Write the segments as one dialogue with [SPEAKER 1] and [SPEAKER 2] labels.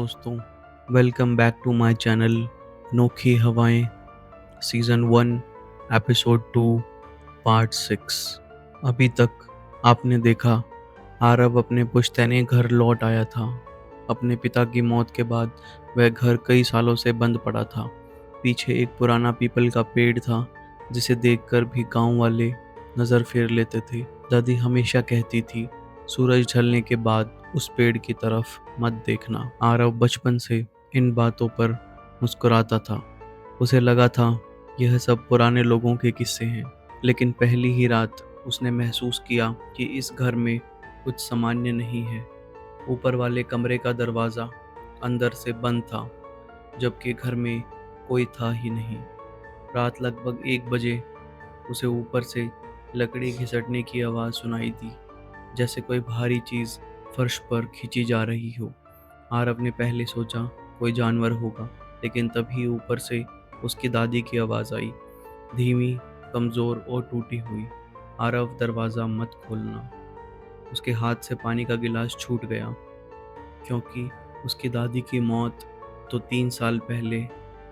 [SPEAKER 1] दोस्तों, welcome back to my channel अनोखी हवाएं सीज़न 1 एपिसोड 2 पार्ट 6। अभी तक आपने देखा आरव अपने पुश्तैनी घर लौट आया था। अपने पिता की मौत के बाद वह घर कई सालों से बंद पड़ा था। पीछे एक पुराना पीपल का पेड़ था जिसे देखकर भी गांव वाले नज़र फेर लेते थे। दादी हमेशा कहती थी, सूरज ढलने के बाद उस पेड़ की तरफ मत देखना। आरव बचपन से इन बातों पर मुस्कुराता था। उसे लगा था यह सब पुराने लोगों के किस्से हैं। लेकिन पहली ही रात उसने महसूस किया कि इस घर में कुछ सामान्य नहीं है। ऊपर वाले कमरे का दरवाज़ा अंदर से बंद था, जबकि घर में कोई था ही नहीं। रात लगभग 1 बजे उसे ऊपर से लकड़ी घिसटने की आवाज़ सुनाई दी, जैसे कोई भारी चीज़ फर्श पर खींची जा रही हो। आरव ने पहले सोचा कोई जानवर होगा, लेकिन तभी ऊपर से उसकी दादी की आवाज़ आई, धीमी, कमज़ोर और टूटी हुई। आरव, दरवाज़ा मत खोलना। उसके हाथ से पानी का गिलास छूट गया, क्योंकि उसकी दादी की मौत तो 3 साल पहले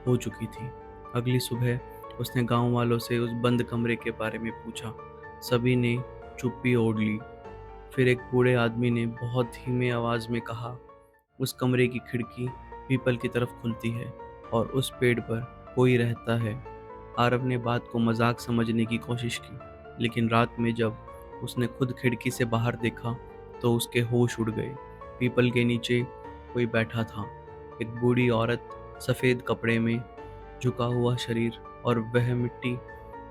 [SPEAKER 1] हो चुकी थी। अगली सुबह उसने गांव वालों से उस बंद कमरे के बारे में पूछा। सभी ने चुप्पी ओढ़ ली। फिर एक बूढ़े आदमी ने बहुत धीमे आवाज़ में कहा, उस कमरे की खिड़की पीपल की तरफ खुलती है और उस पेड़ पर कोई रहता है। आरव ने बात को मजाक समझने की कोशिश की, लेकिन रात में जब उसने खुद खिड़की से बाहर देखा तो उसके होश उड़ गए। पीपल के नीचे कोई बैठा था, एक बूढ़ी औरत, सफ़ेद कपड़े में, झुका हुआ शरीर, और वह मिट्टी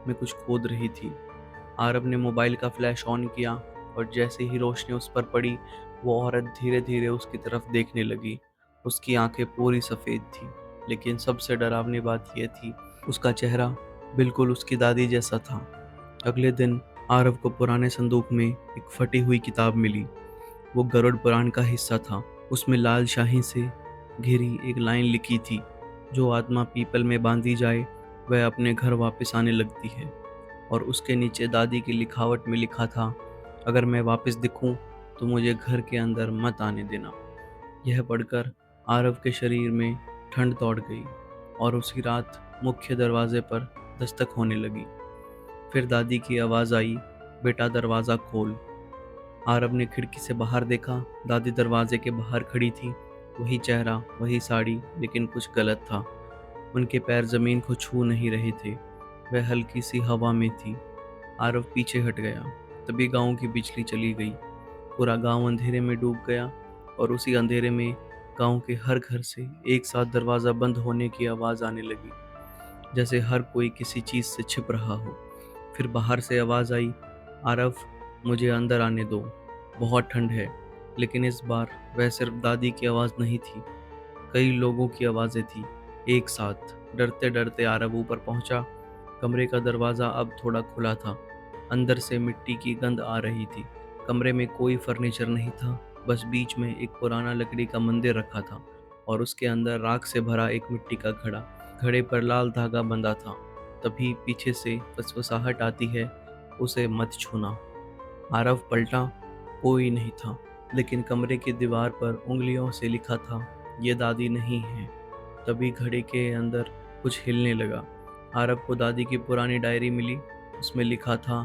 [SPEAKER 1] में कुछ खोद रही थी। आरव ने मोबाइल का फ्लैश ऑन किया और जैसे ही रोशनी उस पर पड़ी, वो औरत धीरे धीरे उसकी तरफ देखने लगी। उसकी आंखें पूरी सफ़ेद थी, लेकिन सबसे डरावनी बात यह थी, उसका चेहरा बिल्कुल उसकी दादी जैसा था। अगले दिन आरव को पुराने संदूक में एक फटी हुई किताब मिली। वो गरुड़ पुराण का हिस्सा था। उसमें लाल शाही से घिरी एक लाइन लिखी थी, जो आत्मा पीपल में बांधी जाए वह अपने घर वापस आने लगती है। और उसके नीचे दादी की लिखावट में लिखा था, अगर मैं वापस दिखूं तो मुझे घर के अंदर मत आने देना। यह पढ़कर आरव के शरीर में ठंड दौड़ गई और उसी रात मुख्य दरवाजे पर दस्तक होने लगी। फिर दादी की आवाज़ आई, बेटा दरवाज़ा खोल। आरव ने खिड़की से बाहर देखा। दादी दरवाजे के बाहर खड़ी थी, वही चेहरा, वही साड़ी, लेकिन कुछ गलत था। उनके पैर ज़मीन को छू नहीं रहे थे, वह हल्की सी हवा में थी। आरव पीछे हट गया। तभी गांव की बिजली चली गई। पूरा गांव अंधेरे में डूब गया और उसी अंधेरे में गांव के हर घर से एक साथ दरवाज़ा बंद होने की आवाज़ आने लगी, जैसे हर कोई किसी चीज़ से छिप रहा हो। फिर बाहर से आवाज़ आई, आरव, मुझे अंदर आने दो, बहुत ठंड है। लेकिन इस बार वह सिर्फ दादी की आवाज़ नहीं थी, कई लोगों की आवाज़ें थी एक साथ। डरते डरते आरव ऊपर पहुंचा। कमरे का दरवाज़ा अब थोड़ा खुला था। अंदर से मिट्टी की गंध आ रही थी। कमरे में कोई फर्नीचर नहीं था, बस बीच में एक पुराना लकड़ी का मंदिर रखा था और उसके अंदर राख से भरा एक मिट्टी का घड़ा। घड़े पर लाल धागा बंधा था। तभी पीछे से फुसफुसाहट आती है, उसे मत छूना। आरव पलटा, कोई नहीं था, लेकिन कमरे की दीवार पर उंगलियों से लिखा था, ये दादी नहीं है। तभी घड़े के अंदर कुछ हिलने लगा। आरव को दादी की पुरानी डायरी मिली। उसमें लिखा था,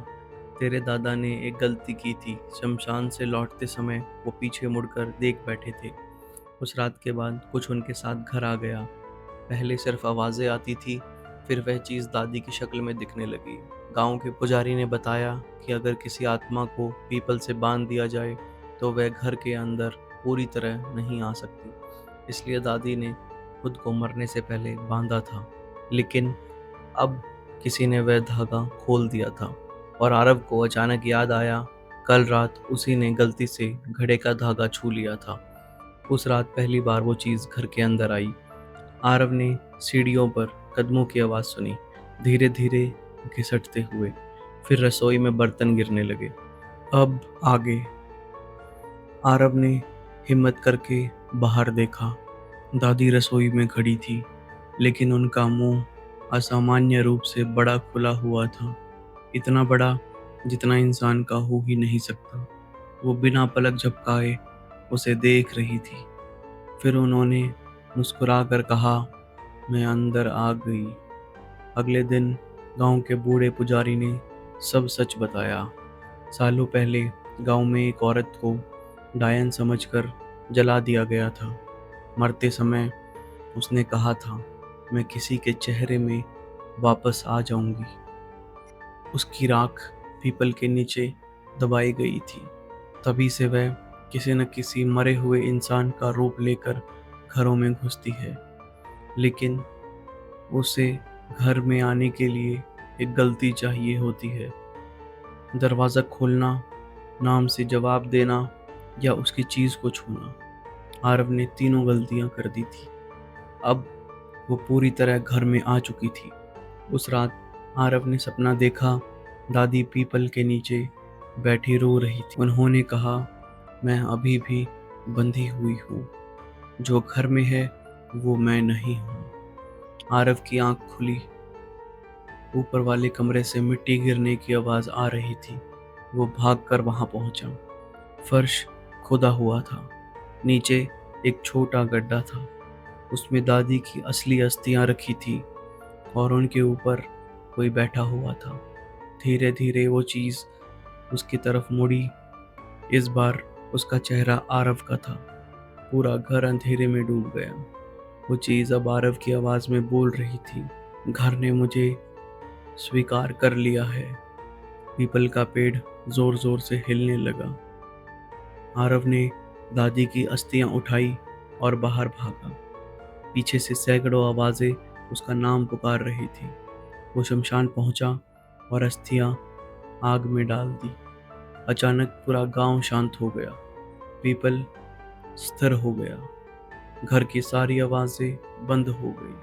[SPEAKER 1] तेरे दादा ने एक गलती की थी, शमशान से लौटते समय वो पीछे मुड़कर देख बैठे थे। उस रात के बाद कुछ उनके साथ घर आ गया। पहले सिर्फ आवाज़ें आती थी, फिर वह चीज़ दादी की शक्ल में दिखने लगी। गांव के पुजारी ने बताया कि अगर किसी आत्मा को पीपल से बांध दिया जाए तो वह घर के अंदर पूरी तरह नहीं आ सकती। इसलिए दादी ने खुद को मरने से पहले बांधा था। लेकिन अब किसी ने वह धागा खोल दिया था और आरव को अचानक याद आया, कल रात उसी ने गलती से घड़े का धागा छू लिया था। उस रात पहली बार वो चीज़ घर के अंदर आई। आरव ने सीढ़ियों पर कदमों की आवाज़ सुनी, धीरे धीरे घिसटते हुए। फिर रसोई में बर्तन गिरने लगे। अब आगे। आरव ने हिम्मत करके बाहर देखा। दादी रसोई में खड़ी थी, लेकिन उनका मुंह असामान्य रूप से बड़ा खुला हुआ था, इतना बड़ा जितना इंसान का हो ही नहीं सकता। वो बिना पलक झपकाए उसे देख रही थी। फिर उन्होंने मुस्कुराकर कहा, मैं अंदर आ गई। अगले दिन गांव के बूढ़े पुजारी ने सब सच बताया। सालों पहले गांव में एक औरत को डायन समझकर जला दिया गया था। मरते समय उसने कहा था, मैं किसी के चेहरे में वापस आ जाऊंगी। उसकी राख पीपल के नीचे दबाई गई थी। तभी से वह किसी न किसी मरे हुए इंसान का रूप लेकर घरों में घुसती है। लेकिन उसे घर में आने के लिए एक गलती चाहिए होती है। दरवाज़ा खोलना, नाम से जवाब देना या उसकी चीज़ को छूना। आरव ने तीनों गलतियां कर दी थी। अब वो पूरी तरह घर में आ चुकी थी। उस रात आरव ने सपना देखा, दादी पीपल के नीचे बैठी रो रही थी। उन्होंने कहा, मैं अभी भी बंधी हुई हूँ। जो घर में है वो मैं नहीं हूँ। आरव की आंख खुली। ऊपर वाले कमरे से मिट्टी गिरने की आवाज़ आ रही थी। वो भागकर वहां पहुंचा। फर्श खुदा हुआ था। नीचे एक छोटा गड्ढा था। उसमें दादी की असली अस्थियां रखी थी और उनके ऊपर कोई बैठा हुआ था। धीरे धीरे वो चीज़ उसकी तरफ मुड़ी। इस बार उसका चेहरा आरव का था। पूरा घर अंधेरे में डूब गया। वो चीज़ अब आरव की आवाज़ में बोल रही थी, घर ने मुझे स्वीकार कर लिया है। पीपल का पेड़ जोर जोर से हिलने लगा। आरव ने दादी की अस्थियां उठाई और बाहर भागा। पीछे से सैकड़ों आवाज़ें उसका नाम पुकार रही थी। वो शमशान पहुंचा और अस्थियां आग में डाल दी। अचानक पूरा गांव शांत हो गया। पीपल स्थिर हो गया। घर की सारी आवाज़ें बंद हो गई।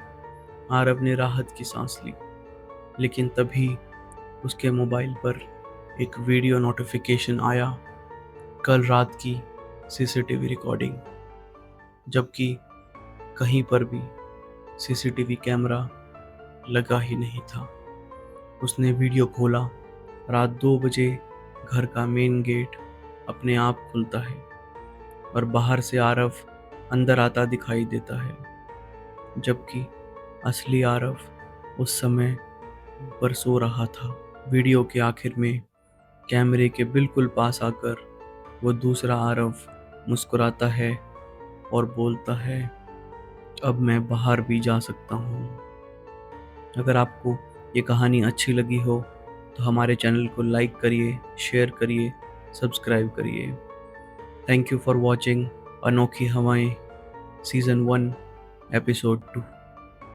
[SPEAKER 1] आरव ने राहत की सांस ली। लेकिन तभी उसके मोबाइल पर एक वीडियो नोटिफिकेशन आया, कल रात की सीसीटीवी रिकॉर्डिंग। जबकि कहीं पर भी सीसीटीवी कैमरा लगा ही नहीं था। उसने वीडियो खोला। रात 2 बजे घर का मेन गेट अपने आप खुलता है और बाहर से आरव अंदर आता दिखाई देता है। जबकि असली आरव उस समय ऊपर सो रहा था। वीडियो के आखिर में कैमरे के बिल्कुल पास आकर वो दूसरा आरव मुस्कुराता है और बोलता है, अब मैं बाहर भी जा सकता हूँ। अगर आपको ये कहानी अच्छी लगी हो तो हमारे चैनल को लाइक करिए, शेयर करिए, सब्सक्राइब करिए। थैंक यू फॉर वॉचिंग अनोखी हवाएं सीज़न 1 एपिसोड 2।